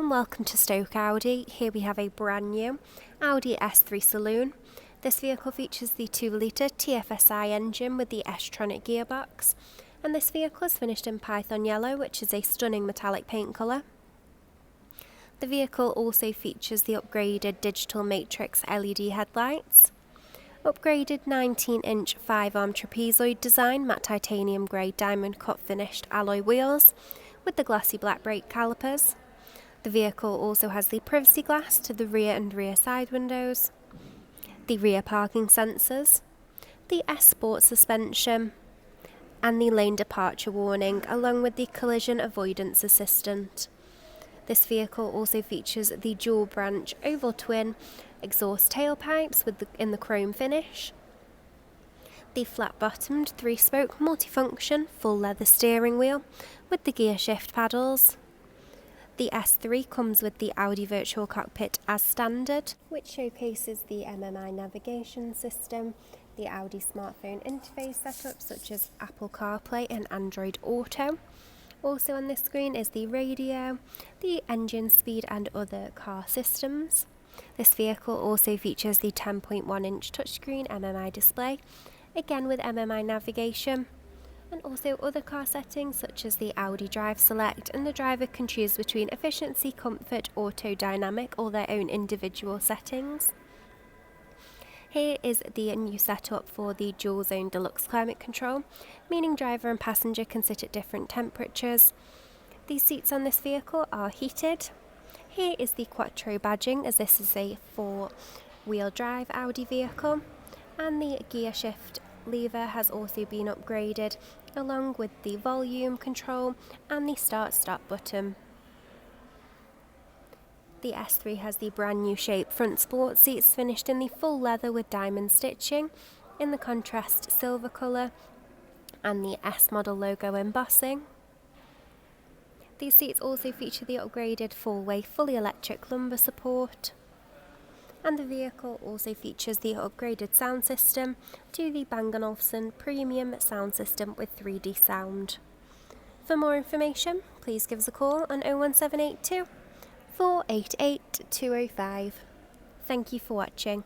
and welcome to Stoke Audi. Here we have a brand new Audi S3 Saloon. This vehicle features the 2-litre TFSI engine with the S Tronic gearbox, and this vehicle is finished in Python Yellow, which is a stunning metallic paint colour. The vehicle also features the upgraded digital matrix LED headlights, upgraded 19-inch 5-arm trapezoid design matte titanium grey diamond cut finished alloy wheels with the glossy black brake calipers. The vehicle also has the privacy glass to the rear and rear side windows, the rear parking sensors, the S Sport suspension, and the lane departure warning, along with the collision avoidance assistant. This vehicle also features the dual branch oval twin exhaust tailpipes in the chrome finish, the flat-bottomed 3-spoke multifunction full leather steering wheel with the gear shift paddles. The S3 comes with the Audi virtual cockpit as standard, which showcases the MMI navigation system, the Audi smartphone interface setup such as Apple CarPlay and Android Auto. Also on this screen is the radio, the engine speed and other car systems. This vehicle also features the 10.1-inch touchscreen MMI display, again with MMI navigation, and also other car settings such as the Audi Drive Select, and the driver can choose between efficiency, comfort, auto, dynamic, or their own individual settings. Here is the new setup for the dual zone deluxe climate control, meaning driver and passenger can sit at different temperatures. The seats on this vehicle are heated. Here is the Quattro badging, as this is a 4-wheel drive Audi vehicle, and the gear shift lever has also been upgraded, along with the volume control and the start-stop button. The S3 has the brand new shape front sport seats finished in the full leather with diamond stitching in the contrast silver colour and the S model logo embossing. These seats also feature the upgraded 4-way fully electric lumbar support, and the vehicle also features the upgraded sound system to the Bang & Olufsen premium sound system with 3D sound. For more information, please give us a call on 01782 488 205. Thank you for watching.